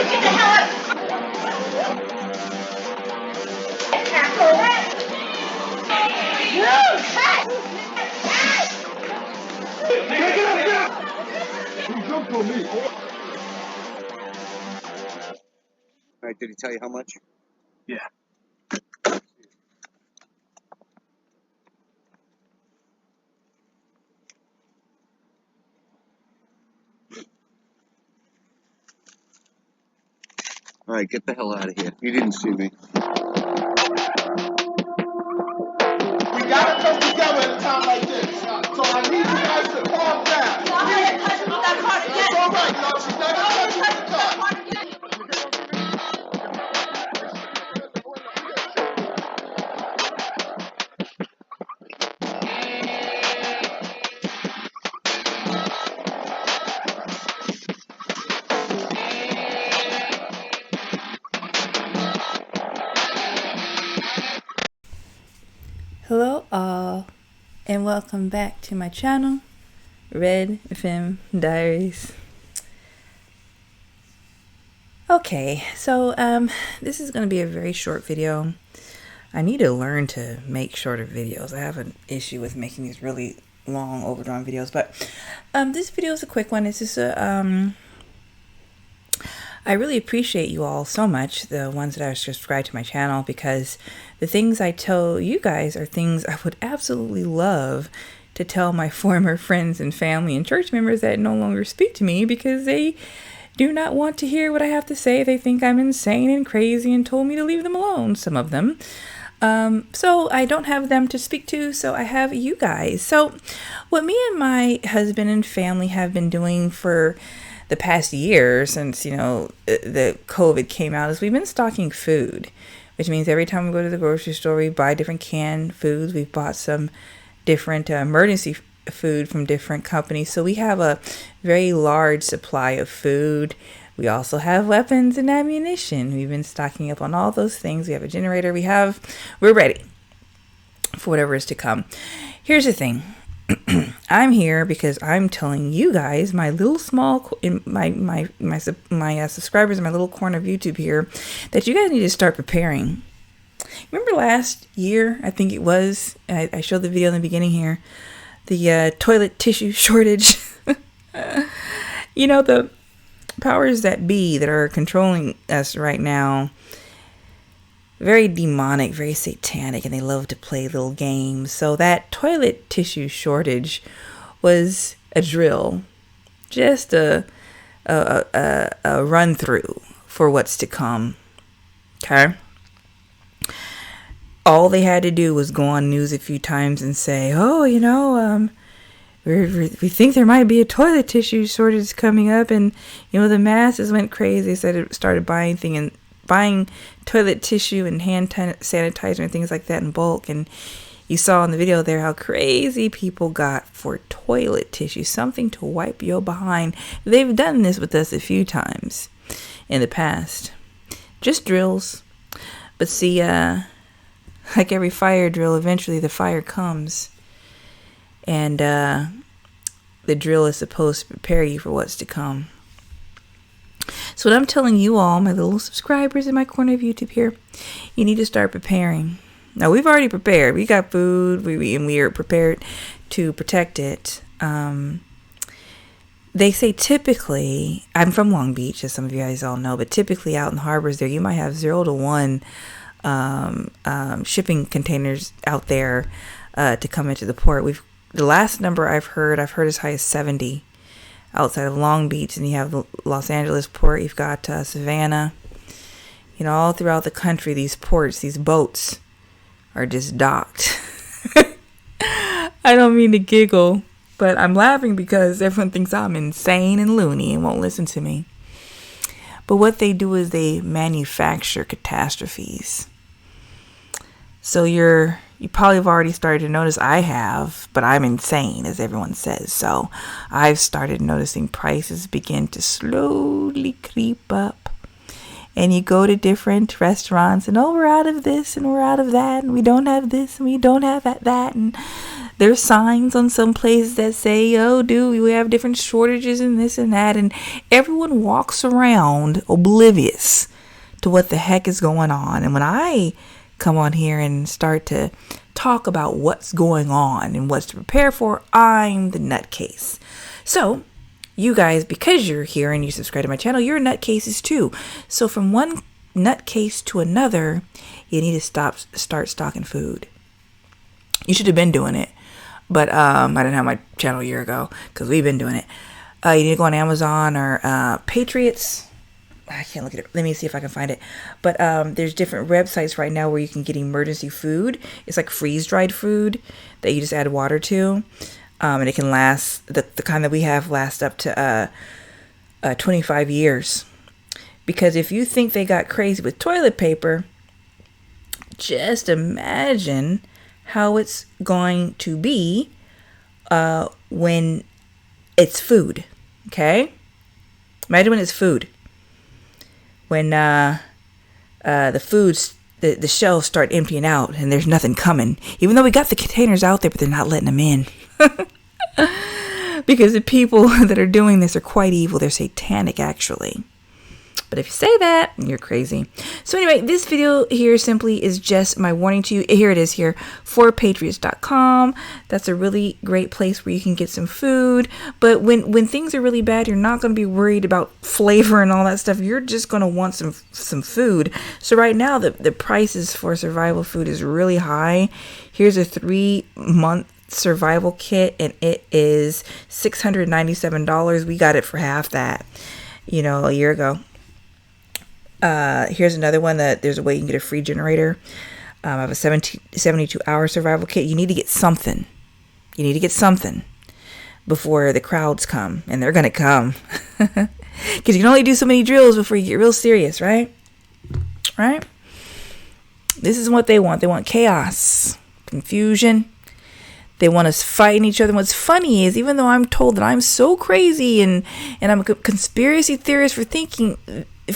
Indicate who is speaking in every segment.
Speaker 1: Get the hell out!
Speaker 2: All right, did he tell you how much?
Speaker 3: Yeah.
Speaker 2: All right, get the hell out of here. You didn't see me.
Speaker 3: We gotta come together at a time like this. So I need you guys to calm down. That's all right, no, she's not gonna touch you with the card.
Speaker 4: Hello all, and welcome back to my channel, Red FM Diaries. Okay, so this is going to be a very short video. I need to learn to make shorter videos. I have an issue with making these really long, overdrawn videos, but this video is a quick one. It's just I really appreciate you all so much, the ones that are subscribed to my channel, because the things I tell you guys are things I would absolutely love to tell my former friends and family and church members that no longer speak to me because they do not want to hear what I have to say. They think I'm insane and crazy and told me to leave them alone, some of them. So I don't have them to speak to, so I have you guys. So what me and my husband and family have been doing for the past year since, the COVID came out is we've been stocking food, which means every time we go to the grocery store, we buy different canned foods. We've bought some different emergency food from different companies. So we have a very large supply of food. We also have weapons and ammunition. We've been stocking up on all those things. We have a generator. We're ready for whatever is to come. Here's the thing. I'm here because I'm telling you guys, my little small, my subscribers in my little corner of YouTube here, that you guys need to start preparing. Remember last year, I think it was, I showed the video in the beginning here, the toilet tissue shortage. The powers that be that are controlling us right now, very demonic, very satanic, and they love to play little games. So that toilet tissue shortage was a drill, just a run through for what's to come. Okay. All they had to do was go on news a few times and say, "Oh, we think there might be a toilet tissue shortage coming up," and the masses went crazy. They said it started buying toilet tissue and hand sanitizer and things like that in bulk. And you saw in the video there how crazy people got for toilet tissue, something to wipe your behind. They've done this with us a few times in the past. Just drills. But see, like every fire drill, eventually the fire comes. And the drill is supposed to prepare you for what's to come. So what I'm telling you all, my little subscribers in my corner of YouTube here, you need to start preparing. Now, we've already prepared. We got food, and we are prepared to protect it. They say typically, I'm from Long Beach, as some of you guys all know, but typically out in the harbors there, you might have 0 to 1 shipping containers out there to come into the port. The last number I've heard as high as 70. Outside of Long Beach, and you have the Los Angeles port, you've got Savannah, all throughout the country, these ports, these boats are just docked. I don't mean to giggle, but I'm laughing because everyone thinks I'm insane and loony and won't listen to me. But what they do is they manufacture catastrophes. So you probably have already started to notice, I have, but I'm insane, as everyone says. So I've started noticing prices begin to slowly creep up. And you go to different restaurants and, we're out of this and we're out of that and we don't have this and we don't have that. And There's signs on some places that say, oh, dude, we have different shortages and this and that. And everyone walks around oblivious to what the heck is going on. And when I come on here and start to talk about what's going on and what's to prepare for, I'm the nutcase. So you guys, because you're here and you subscribe to my channel, you're nutcases too. So from one nutcase to another, you need to start stocking food. You should have been doing it, but I didn't have my channel a year ago because we've been doing it. You need to go on Amazon or Patriots. I can't look at it. Let me see if I can find it. But there's different websites right now where you can get emergency food. It's like freeze-dried food that you just add water to. And it can last, the kind that we have lasts up to 25 years. Because if you think they got crazy with toilet paper, just imagine how it's going to be when it's food. Okay? Imagine when it's food. When the foods, the shelves start emptying out and there's nothing coming. Even though we got the containers out there, but they're not letting them in. Because the people that are doing this are quite evil. They're satanic, actually. But if you say that, you're crazy. So anyway, this video here simply is just my warning to you. Here it is here, forpatriots.com. That's a really great place where you can get some food. But when things are really bad, you're not going to be worried about flavor and all that stuff. You're just going to want some food. So right now, the prices for survival food is really high. Here's a 3-month survival kit, and it is $697. We got it for half that, a year ago. Here's another one that there's a way you can get a free generator. I have a 72-hour survival kit. You need to get something. You need to get something before the crowds come, and they're going to come. Because you can only do so many drills before you get real serious, right? Right? This is what they want. They want chaos, confusion. They want us fighting each other. And what's funny is, even though I'm told that I'm so crazy and I'm a conspiracy theorist for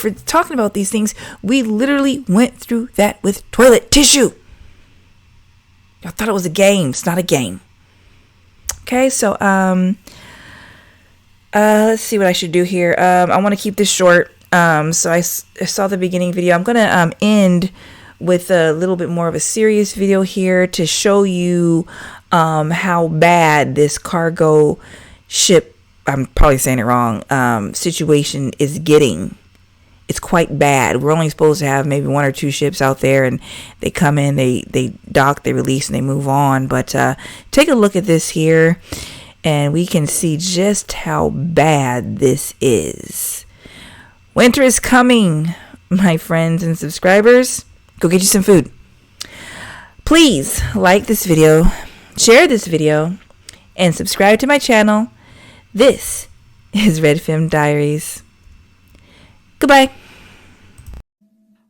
Speaker 4: talking about these things, we literally went through that with toilet tissue. I thought it was a game. It's not a game. Okay, so let's see what I should do here. I want to keep this short. So I saw the beginning video. I'm gonna end with a little bit more of a serious video here to show you how bad this cargo ship, I'm probably saying it wrong, situation is getting. It's quite bad. We're only supposed to have maybe 1 or 2 ships out there, and they come in, they dock, they release, and they move on. But take a look at this here, and we can see just how bad this is. Winter is coming, my friends and subscribers. Go get you some food. Please like this video, share this video, and subscribe to my channel. This is Red Femme Diaries. Goodbye.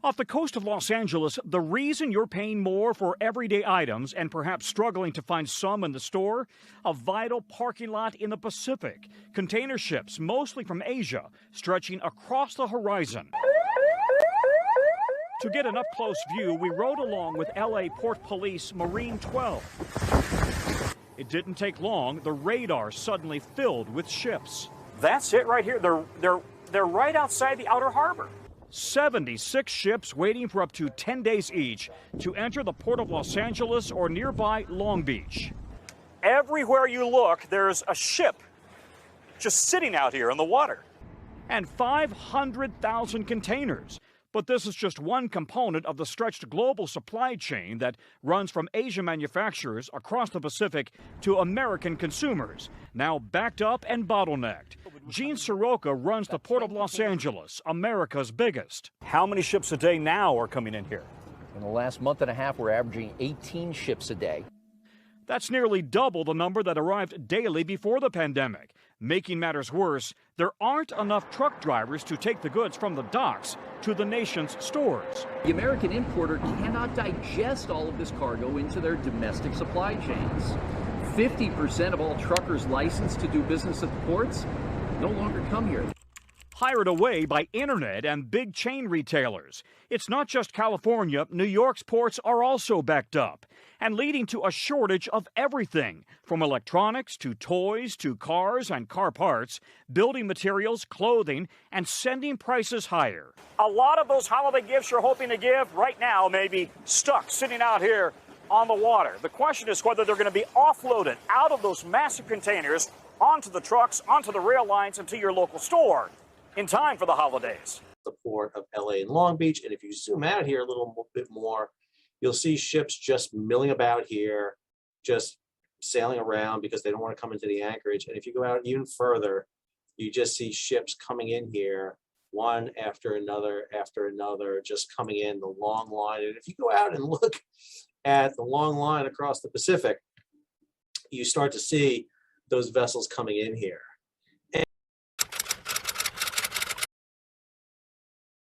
Speaker 1: Off the coast of Los Angeles, the reason you're paying more for everyday items and perhaps struggling to find some in the store, a vital parking lot in the Pacific. Container ships, mostly from Asia, stretching across the horizon. To get an up-close view, we rode along with LA Port Police Marine 12. It didn't take long. The radar suddenly filled with ships. That's it right here. They're right outside the outer harbor. 76 ships waiting for up to 10 days each to enter the port of Los Angeles or nearby Long Beach. Everywhere you look, there's a ship just sitting out here in the water. And 500,000 containers. But this is just one component of the stretched global supply chain that runs from Asian manufacturers across the Pacific to American consumers, now backed up and bottlenecked. Gene Soroka runs the Port of Los Angeles, America's biggest. How many ships a day now are coming in here?
Speaker 5: In the last month and a half, we're averaging 18 ships a day.
Speaker 1: That's nearly double the number that arrived daily before the pandemic. Making matters worse, there aren't enough truck drivers to take the goods from the docks to the nation's stores.
Speaker 5: The American importer cannot digest all of this cargo into their domestic supply chains. 50% of all truckers licensed to do business at the ports no longer come here.
Speaker 1: Hired away by internet and big chain retailers. It's not just California. New York's ports are also backed up. and leading to a shortage of everything from electronics to toys to cars and car parts, building materials, clothing, and sending prices higher. A lot of those holiday gifts you're hoping to give right now may be stuck sitting out here on the water. The question is whether they're going to be offloaded out of those massive containers onto the trucks, onto the rail lines, and to your local store in time for the holidays.
Speaker 6: The port of LA and Long Beach, and if you zoom out here a little bit more, you'll see ships just milling about here, just sailing around because they don't want to come into the anchorage. And if you go out even further, you just see ships coming in here, one after another, just coming in the long line. And if you go out and look at the long line across the Pacific, you start to see those vessels coming in here.